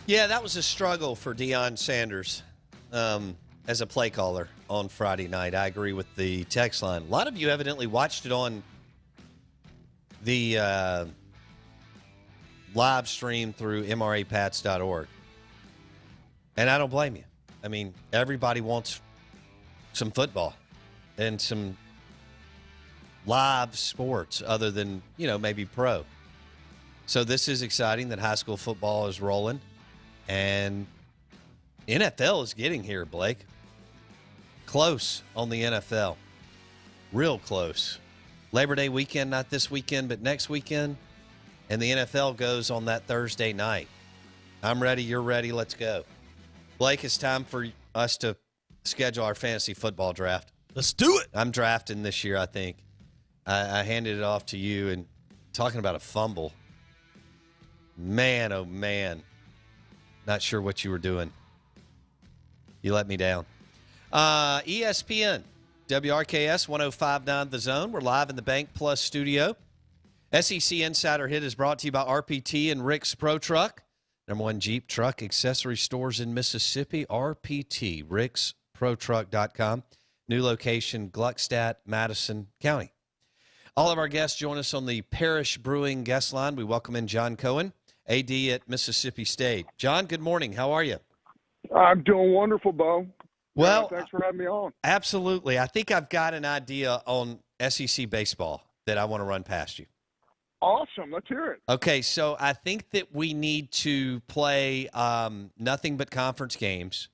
Yeah, that was a struggle for Deion Sanders as a play caller on Friday night. I agree with the text line. A lot of you evidently watched it on the live stream through mrapats.org. And I don't blame you. I mean, everybody wants some football and some live sports other than, maybe pro. So this is exciting that high school football is rolling. And NFL is getting here, Blake. Close on the NFL. Real close. Labor Day weekend, not this weekend, but next weekend. And the NFL goes on that Thursday night. I'm ready. You're ready. Let's go. Blake, it's time for us to schedule our fantasy football draft. Let's do it. I'm drafting this year, I think. I handed it off to you, and talking about a fumble. Man, oh, man. Not sure what you were doing. You let me down. ESPN, WRKS 105.9 The Zone. We're live in the Bank Plus studio. SEC Insider Hit is brought to you by RPT and Rick's Pro Truck. #1 Jeep truck accessory stores in Mississippi. RPT, ricksprotruck.com. New location, Gluckstadt, Madison County. All of our guests join us on the Parish Brewing guest line. We welcome in John Cohen, AD at Mississippi State. John, good morning. How are you? I'm doing wonderful, Bo. Well, thanks for having me on. Absolutely. I think I've got an idea on SEC baseball that I want to run past you. Awesome. Let's hear it. Okay, so I think that we need to play nothing but conference games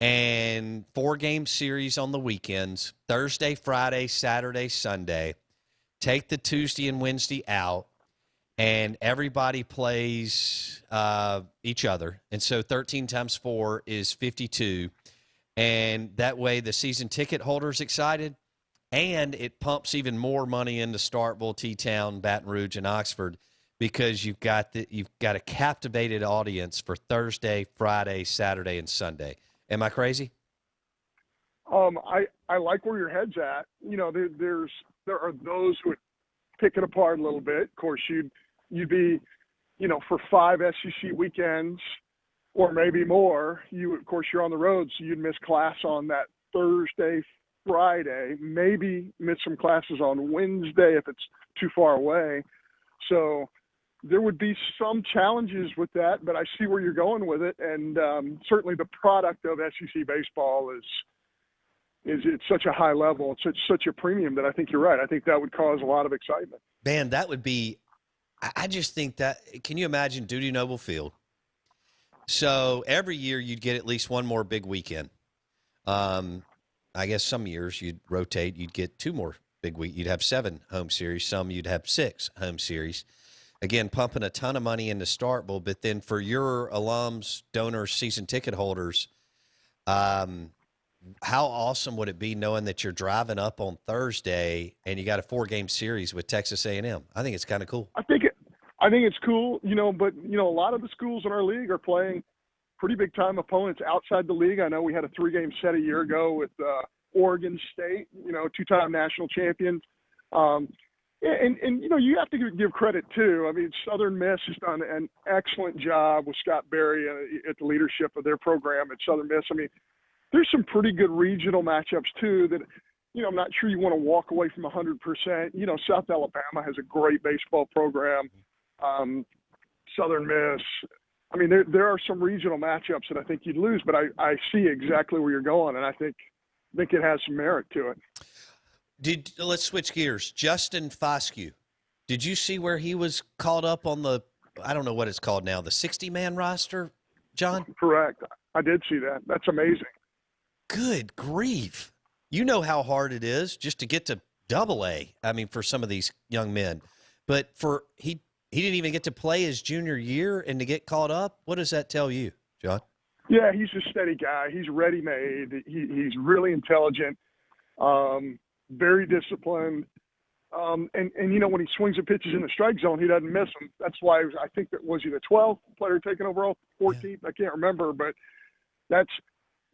and 4-game series on the weekends, Thursday, Friday, Saturday, Sunday. Take the Tuesday and Wednesday out. And everybody plays each other. And so 13 times 4 is 52. And that way the season ticket holder's excited. And it pumps even more money into Starkville, T-Town, Baton Rouge, and Oxford because you've got a captivated audience for Thursday, Friday, Saturday, and Sunday. Am I crazy? I like where your head's at. There are those who would pick it apart a little bit. Of course, you'd be, for 5 SEC weekends or maybe more, of course, you're on the road, so you'd miss class on that Thursday, Friday, maybe miss some classes on Wednesday if it's too far away. So there would be some challenges with that, but I see where you're going with it. And certainly the product of SEC baseball is it's such a high level. It's such a premium that I think you're right. I think that would cause a lot of excitement. Man, that would be – I just think that – can you imagine Duty Noble Field? So every year you'd get at least one more big weekend. I guess some years you'd rotate. You'd get 2 more big week. You'd have 7 home series. Some you'd have 6 home series. Again, pumping a ton of money into Starkville. But then for your alums, donors, season ticket holders, how awesome would it be knowing that you're driving up on Thursday and you got a 4-game series with Texas A&M? I think it's kind of cool. I think it's cool, but a lot of the schools in our league are playing pretty big time opponents outside the league. I know we had a 3-game set a year ago with Oregon State, 2-time national champions. And you have to give credit too. I mean, Southern Miss has done an excellent job with Scott Berry at the leadership of their program at Southern Miss. I mean, there's some pretty good regional matchups too that, I'm not sure you want to walk away from 100%. South Alabama has a great baseball program. Southern Miss. I mean, there are some regional matchups that I think you'd lose, but I see exactly where you're going, and I think it has some merit to it. Let's switch gears. Justin Foscue, did you see where he was called up on the, I don't know what it's called now, the 60-man roster, John? Correct. I did see that. That's amazing. Good grief. You know how hard it is just to get to AA, I mean, for some of these young men. But he didn't even get to play his junior year and to get called up? What does that tell you, John? Yeah, he's a steady guy. He's ready-made. He's really intelligent, very disciplined. And when he swings and pitches in the strike zone, he doesn't miss them. That's why I think that was he the 12th player taken overall, 14th? Yeah. I can't remember, but that's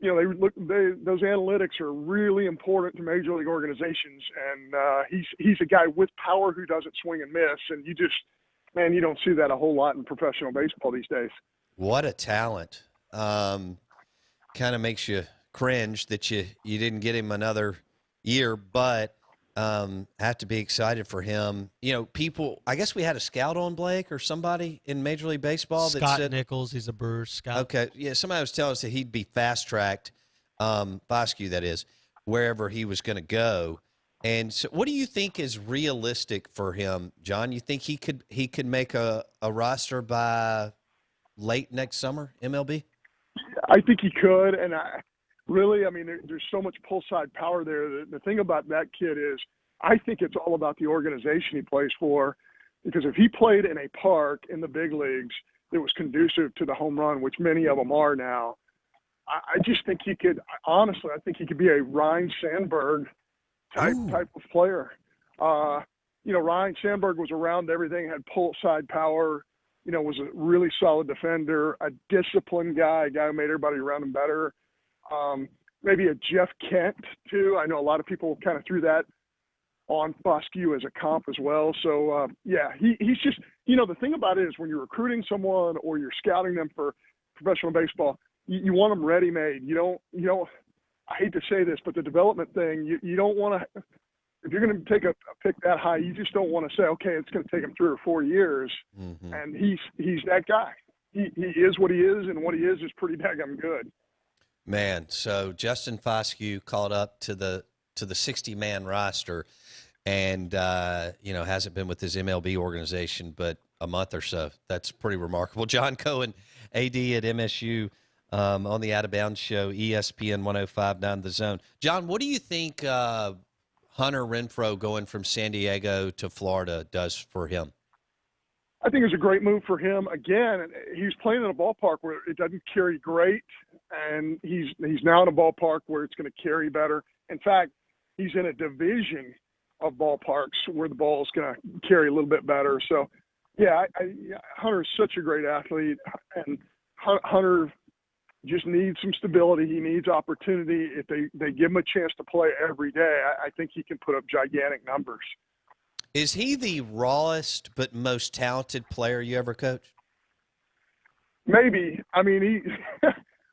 those analytics are really important to major league organizations. And he's a guy with power who doesn't swing and miss. And you don't see that a whole lot in professional baseball these days. What a talent. Kind of makes you cringe that you didn't get him another year, but have to be excited for him. You know, people, I guess we had a scout on Blake or somebody in Major League Baseball that Scott said, Nichols, he's a Brewers scout. okay, yeah, somebody was telling us that he'd be fast-tracked, Bosque, that is, wherever he was going to go. And so what do you think is realistic for him, John? You think he could make a roster by late next summer, MLB? I think he could, and I mean, there's so much pull side power there. The thing about that kid is, I think it's all about the organization he plays for, because if he played in a park in the big leagues that was conducive to the home run, which many of them are now, I just think he could. Honestly, I think he could be a Ryan Sandberg type of player. You know, Ryan Sandberg was around everything, had pull side power. You know, was a really solid defender, a disciplined guy, a guy who made everybody around him better. Maybe a Jeff Kent too. I know a lot of people kind of threw that on Foscue as a comp as well. So yeah, he's just, you know, the thing about it is when you're recruiting someone or you're scouting them for professional baseball, you want them ready-made. You don't. I hate to say this, but the development thing, you don't want to. If you're going to take a pick that high, you just don't want to say, okay, it's going to take him 3 or 4 years. Mm-hmm. And he's that guy. He is what he is, and what he is pretty daggum good. Man, so Justin Foscue called up to the 60-man roster, and you know, hasn't been with his MLB organization but a month or so. That's pretty remarkable. John Cohen, AD at MSU, on the Out of Bounds show, ESPN 105.9 The Zone. John, what do you think Hunter Renfroe going from San Diego to Florida does for him? I think it's a great move for him. Again, he's playing in a ballpark where it doesn't carry great, and he's now in a ballpark where it's going to carry better. In fact, he's in a division of ballparks where the ball is going to carry a little bit better. So, yeah, Hunter's such a great athlete, and Hunter just needs some stability. He needs opportunity. If they give him a chance to play every day, I think he can put up gigantic numbers. Is he the rawest but most talented player you ever coached? Maybe. I mean,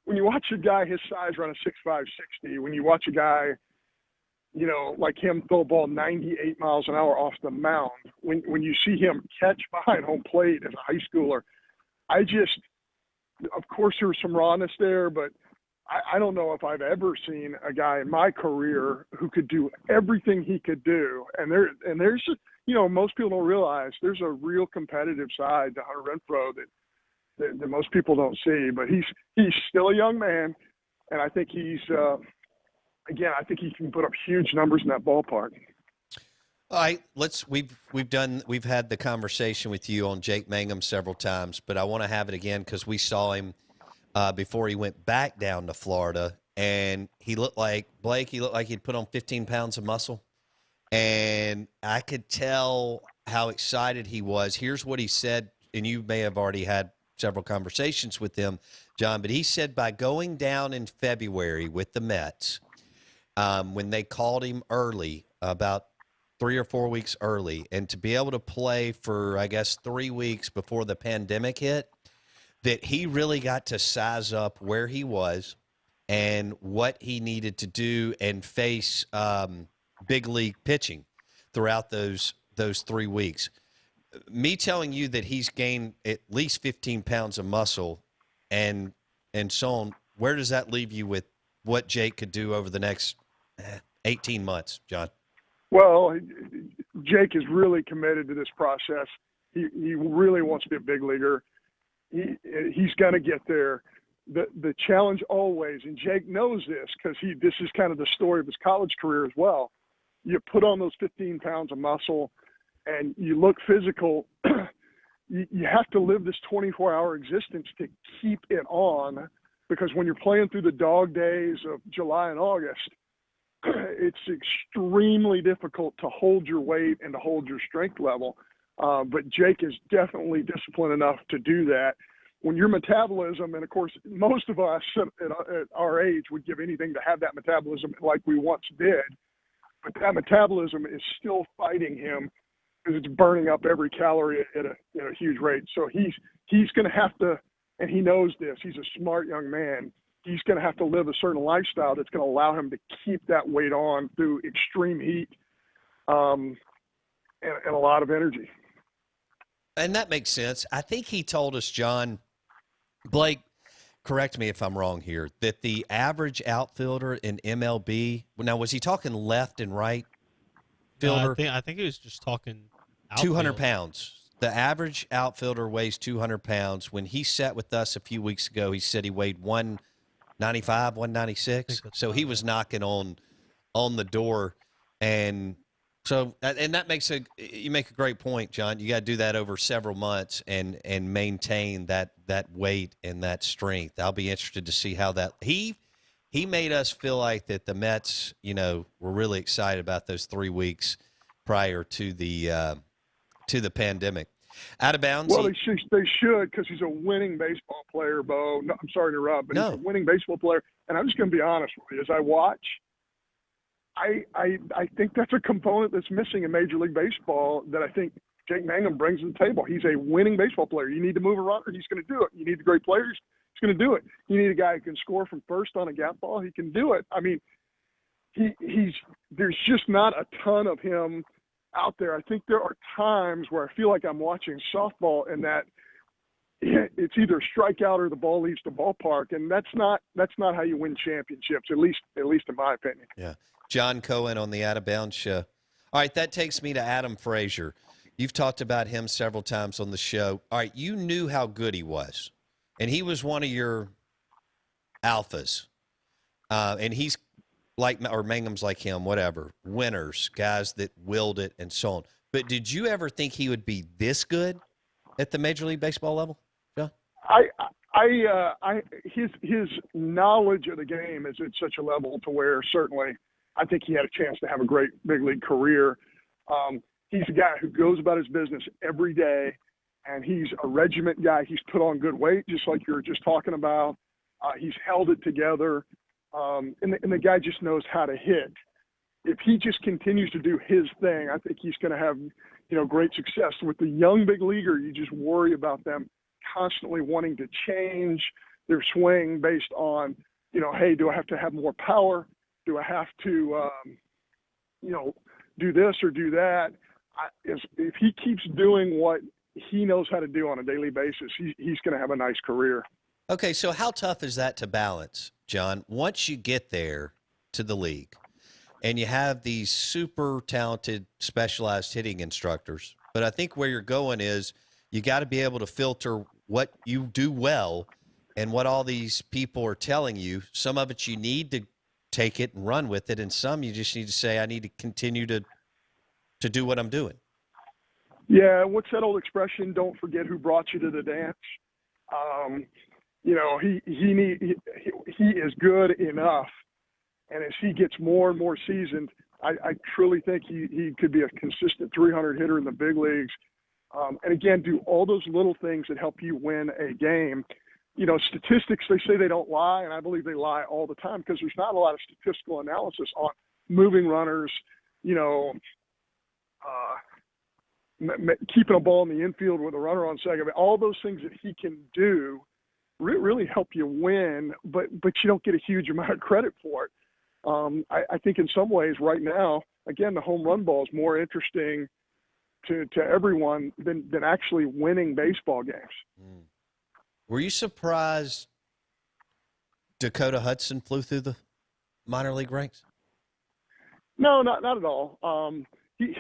when you watch a guy his size run a 6'5", 60, when you watch a guy, you know, like him throw a ball 98 miles an hour off the mound, when you see him catch behind home plate as a high schooler, of course there was some rawness there, but I don't know if I've ever seen a guy in my career who could do everything he could do. And there's just, you know, most people don't realize there's a real competitive side to Hunter Renfroe that most people don't see. But he's still a young man, and I think I think he can put up huge numbers in that ballpark. All right, we've had the conversation with you on Jake Mangum several times, but I want to have it again because we saw him before he went back down to Florida, and he looked like he'd put on 15 pounds of muscle, and I could tell how excited he was. Here's what he said, and you may have already had several conversations with him, John, but he said by going down in February with the Mets, when they called him early, about 3 or 4 weeks early, and to be able to play for, I guess, 3 weeks before the pandemic hit, that he really got to size up where he was and what he needed to do and face big league pitching throughout those 3 weeks. Me telling you that he's gained at least 15 pounds of muscle and so on, where does that leave you with what Jake could do over the next 18 months, John? Well, Jake is really committed to this process. He really wants to be a big leaguer. He's going to get there. The challenge always, and Jake knows this because this is kind of the story of his college career as well. You put on those 15 pounds of muscle and you look physical. You have to live this 24-hour existence to keep it on, because when you're playing through the dog days of July and August, it's extremely difficult to hold your weight and to hold your strength level. But Jake is definitely disciplined enough to do that. When your metabolism, and of course, most of us at our age would give anything to have that metabolism like we once did, but that metabolism is still fighting him because it's burning up every calorie at a huge rate. So he's going to have to and he knows this. He's a smart young man. He's going to have to live a certain lifestyle that's going to allow him to keep that weight on through extreme heat and a lot of energy. And that makes sense. I think he told us, John, Blake, correct me if I'm wrong here, that the average outfielder in MLB, now was he talking left and right fielder? I think he was just talking outfield. 200 pounds. The average outfielder weighs 200 pounds. When he sat with us a few weeks ago, he said he weighed 195, 196. So he was knocking on the door. And so, and that makes you make a great point, John. You got to do that over several months and maintain that weight and that strength. I'll be interested to see how that he made us feel like that the Mets, were really excited about those 3 weeks prior to the pandemic. Out of bounds. Well, they should, because he's a winning baseball player, Bo. No, I'm sorry to interrupt, but he's a winning baseball player. And I'm just going to be honest with you. As I watch, I think that's a component that's missing in Major League Baseball that I think Jake Mangum brings to the table. He's a winning baseball player. You need to move a runner, he's going to do it. You need the great players, he's going to do it. You need a guy who can score from first on a gap ball, he can do it. I mean, there's just not a ton of him out there. I think there are times where I feel like I'm watching softball and that it's either a strikeout or the ball leaves the ballpark, and that's not how you win championships, at least in my opinion. Yeah. John Cohen on the Out of Bounds show. All right, that takes me to Adam Frazier. You've talked about him several times on the show. All right, you knew how good he was, and he was one of your alphas. And he's or Mangum's like him, whatever, winners, guys that willed it and so on. But did you ever think he would be this good at the Major League Baseball level, John? His knowledge of the game is at such a level to where certainly I think he had a chance to have a great big league career. He's a guy who goes about his business every day, and he's a regiment guy. He's put on good weight, just like you were just talking about. He's held it together. And the guy just knows how to hit. If he just continues to do his thing, I think he's going to have, great success. With the young big leaguer, you just worry about them constantly wanting to change their swing based on, hey, do I have to have more power? Do I have to, do this or do that? If he keeps doing what he knows how to do on a daily basis, he's going to have a nice career. Okay, so how tough is that to balance, John? Once you get there to the league and you have these super talented, specialized hitting instructors, but I think where you're going is you got to be able to filter what you do well and what all these people are telling you. Some of it you need to take it and run with it, and some you just need to say, I need to continue to do what I'm doing. Yeah, what's that old expression? Don't forget who brought you to the dance. He is good enough, and as he gets more and more seasoned, I truly think he could be a consistent 300 hitter in the big leagues. And again, do all those little things that help you win a game. Statistics, they say they don't lie, and I believe they lie all the time because there's not a lot of statistical analysis on moving runners, keeping a ball in the infield with a runner on second. I mean, all those things that he can do really help you win, but you don't get a huge amount of credit for it. I think in some ways right now, again, the home run ball is more interesting to everyone than actually winning baseball games. Mm. Were you surprised Dakota Hudson flew through the minor league ranks? No, not at all. He's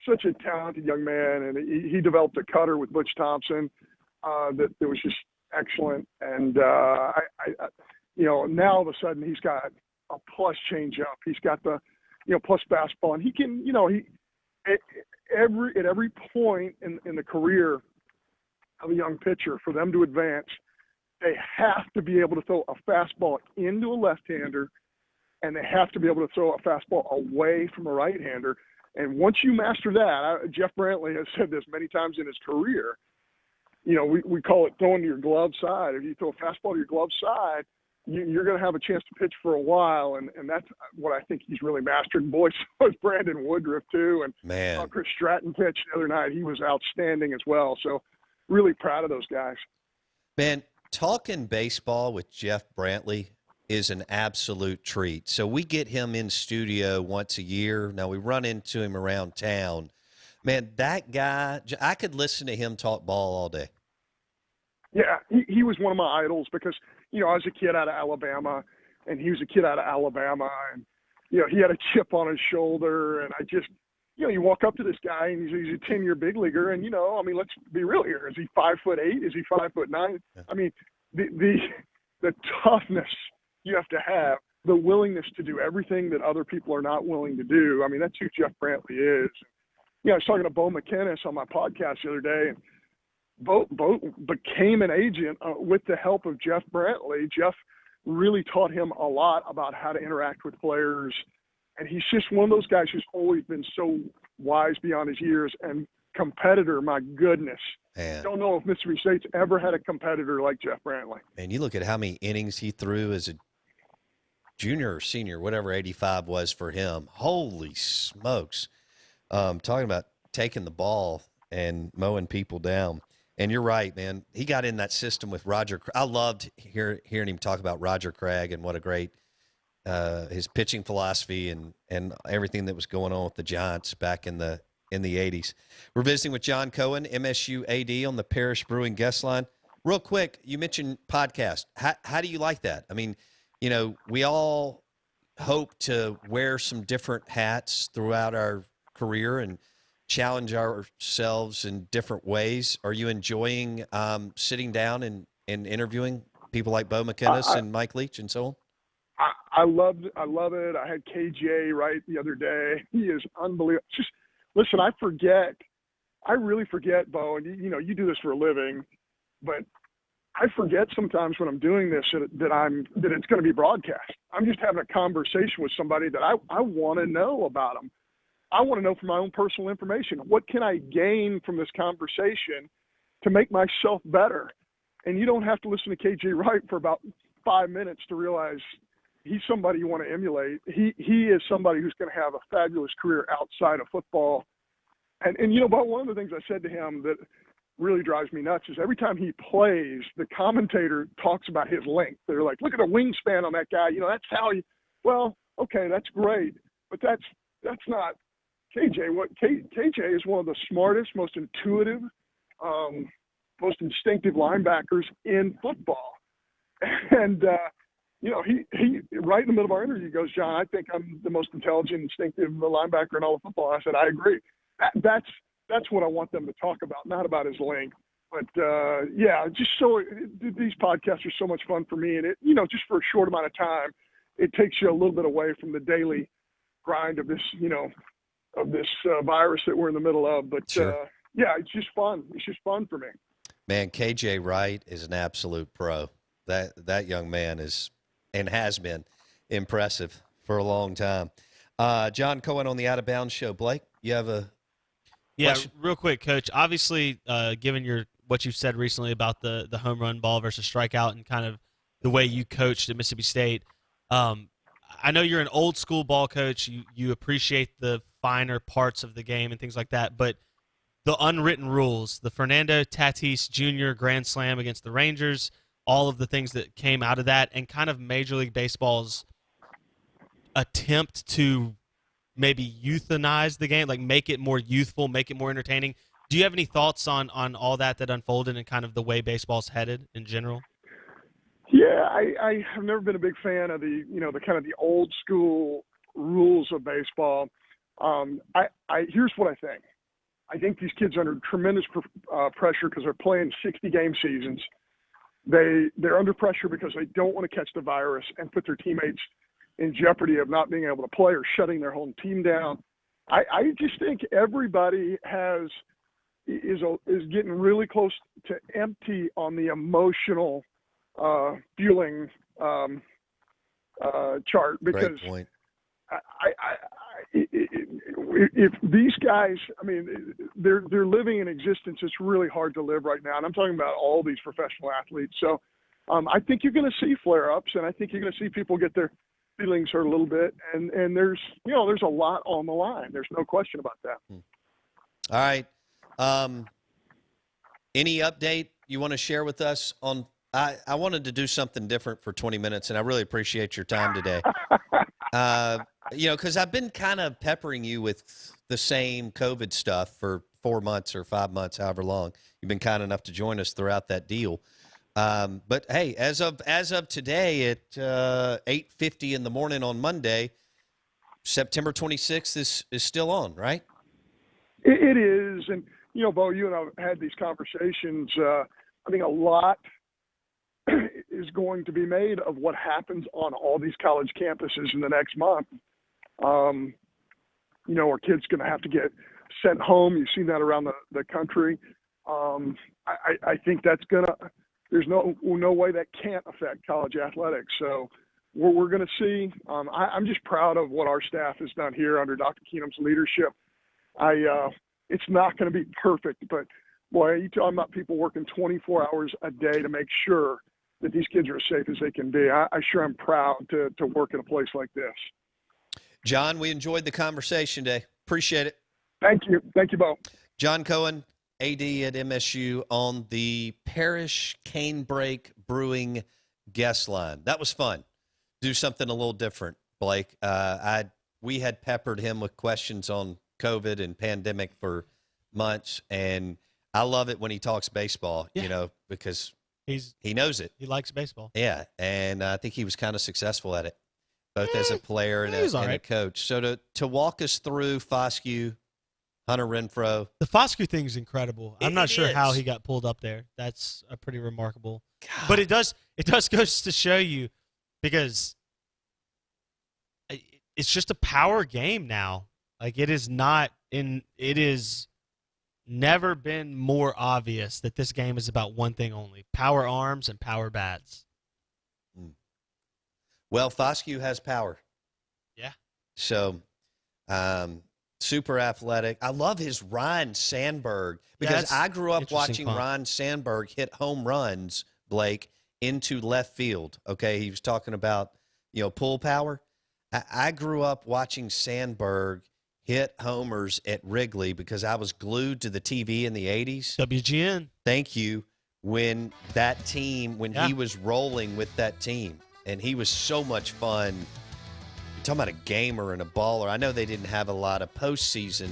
such a talented young man, and he developed a cutter with Butch Thompson that was just excellent. And now all of a sudden he's got a plus changeup. He's got the plus fastball, and he can at every point in the career of a young pitcher, for them to advance, they have to be able to throw a fastball into a left-hander, and they have to be able to throw a fastball away from a right-hander. And once you master that, Jeff Brantley has said this many times in his career, we call it throwing to your glove side. If you throw a fastball to your glove side, you're going to have a chance to pitch for a while, and that's what I think he's really mastered. And boy, so is Brandon Woodruff too, and Chris Stratton pitched the other night. He was outstanding as well. So really proud of those guys. Man, talking baseball with Jeff Brantley is an absolute treat. So we get him in studio once a year. Now we run into him around town. Man, that guy, I could listen to him talk ball all day. Yeah, he was one of my idols because, I was a kid out of Alabama, and he was a kid out of Alabama, and, he had a chip on his shoulder, and I just, you walk up to this guy, and he's a 10-year big leaguer, and, let's be real here. Is he 5'8"? Is he 5'9"? Yeah. I mean, the toughness you have to have, the willingness to do everything that other people are not willing to do. I mean, that's who Jeff Brantley is. I was talking to Bo McInnes on my podcast the other day, and Bo became an agent with the help of Jeff Brantley. Jeff really taught him a lot about how to interact with players, and he's just one of those guys who's always been so wise beyond his years and competitor. My goodness. Man. Don't know if Mississippi State's ever had a competitor like Jeff Brantley. Man, you look at how many innings he threw as a junior or senior, whatever 85 was for him. Holy smokes. Talking about taking the ball and mowing people down. And you're right, man. He got in that system with Roger. I loved hearing him talk about Roger Craig and what a great his pitching philosophy and everything that was going on with the Giants back in the 80s. We're visiting with John Cohen, MSU AD, on the Parish Brewing guest line. Real quick, you mentioned podcast. How do you like that? I mean, we all hope to wear some different hats throughout our career and challenge ourselves in different ways. Are you enjoying sitting down and interviewing people like Bo McInnes and Mike Leach and so on? I love it. I had KJ right the other day. He is unbelievable. Just listen, I really forget, Bo, and you do this for a living, but I forget sometimes when I'm doing this that it's going to be broadcast. I'm just having a conversation with somebody that I want to know about them. I want to know from my own personal information. What can I gain from this conversation to make myself better? And you don't have to listen to KJ Wright for about 5 minutes to realize he's somebody you want to emulate. He is somebody who's going to have a fabulous career outside of football. And but one of the things I said to him that really drives me nuts is every time he plays, the commentator talks about his length. They're like, look at the wingspan on that guy. That's how well, okay, that's great. But that's not KJ. What KJ is one of the smartest, most intuitive, most instinctive linebackers in football. And, he right in the middle of our interview goes, John, I think I'm the most intelligent, instinctive linebacker in all of football. I said, I agree. That's what I want them to talk about, not about his length. But, these podcasts are so much fun for me. And, just for a short amount of time, it takes you a little bit away from the daily grind of this, virus that we're in the middle of. But, sure. It's just fun. It's just fun for me. Man, KJ Wright is an absolute pro. That young man is and has been impressive for a long time. John Cohen on the Out of Bounds Show. Blake, you have a question? Real quick, Coach. Obviously, given what you've said recently about the home run ball versus strikeout and kind of the way you coached at Mississippi State, I know you're an old school ball coach. You appreciate the finer parts of the game and things like that, but the unwritten rules, the Fernando Tatis Jr. Grand Slam against the Rangers, all of the things that came out of that, and kind of Major League Baseball's attempt to maybe euthanize the game, like make it more youthful, make it more entertaining. Do you have any thoughts on all that unfolded and kind of the way baseball's headed in general? Yeah, I have never been a big fan of the kind of the old school rules of baseball. Here's what I think. I think these kids are under tremendous pressure because they're playing 60-game seasons. They're under pressure because they don't want to catch the virus and put their teammates in jeopardy of not being able to play or shutting their whole team down. I just think everybody is getting really close to empty on the emotional fueling chart, because great point. If these guys, they're living an existence that's really hard to live right now, and I'm talking about all these professional athletes. So I think you're going to see flare-ups, and I think you're going to see people get their feelings hurt a little bit, and there's a lot on the line. There's no question about that. All right. Any update you want to share with us on I wanted to do something different for 20 minutes, and I really appreciate your time today. Because I've been kind of peppering you with the same COVID stuff for 4 months or 5 months, however long. You've been kind enough to join us throughout that deal. But hey, as of today at 8:50 in the morning on Monday, September 26th is still on, right? It is, and Bo, you and I have had these conversations. I think a lot is going to be made of what happens on all these college campuses in the next month. Our kids going to have to get sent home. You've seen that around the country. I think there's no way that can't affect college athletics. So we're going to see. I'm just proud of what our staff has done here under Dr. Keenum's leadership. It's not going to be perfect, but boy, you talking about people working 24 hours a day to make sure that these kids are as safe as they can be. I sure am proud to work in a place like this. John, we enjoyed the conversation today. Appreciate it. Thank you. Thank you, Bo. John Cohen, AD at MSU, on the Parish Canebrake Brewing guest line. That was fun. Do something a little different, Blake. We had peppered him with questions on COVID and pandemic for months, and I love it when he talks baseball, because he knows it. He likes baseball. Yeah, and I think he was kind of successful at it, both as a player and a coach. So to walk us through Foscue, Hunter Renfrow. The Foscue thing is incredible. I'm not sure how he got pulled up there. That's a pretty remarkable. God. But it does goes to show you, because it's just a power game now. Like, it is never been more obvious that this game is about one thing only: power arms and power bats. Well, Foscue has power. Yeah. So, super athletic. I love his Ryan Sandberg, because I grew up watching Ryan Sandberg hit home runs, Blake, into left field. Okay, he was talking about, pull power. I grew up watching Sandberg hit homers at Wrigley because I was glued to the TV in the 80s. WGN. Thank you. When he was rolling with that team, and he was so much fun. You're talking about a gamer and a baller. I know they didn't have a lot of postseason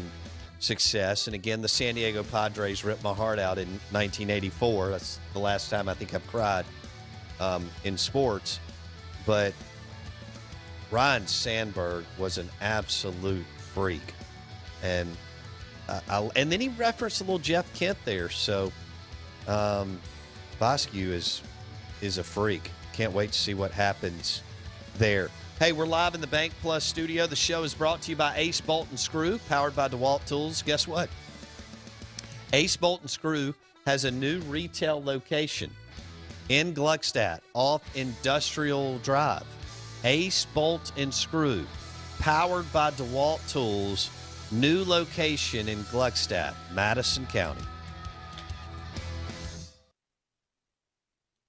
success. And again, the San Diego Padres ripped my heart out in 1984. That's the last time I think I've cried in sports. But Ryan Sandberg was an absolute freak. And then he referenced a little Jeff Kent there. So Foscue is a freak. Can't wait to see what happens there. Hey, we're live in the Bank Plus studio. The show is brought to you by Ace Bolt & Screw, powered by DeWalt Tools. Guess what? Ace Bolt & Screw has a new retail location in Gluckstadt off Industrial Drive. Ace Bolt & Screw, powered by DeWalt Tools, new location in Gluckstadt, Madison County.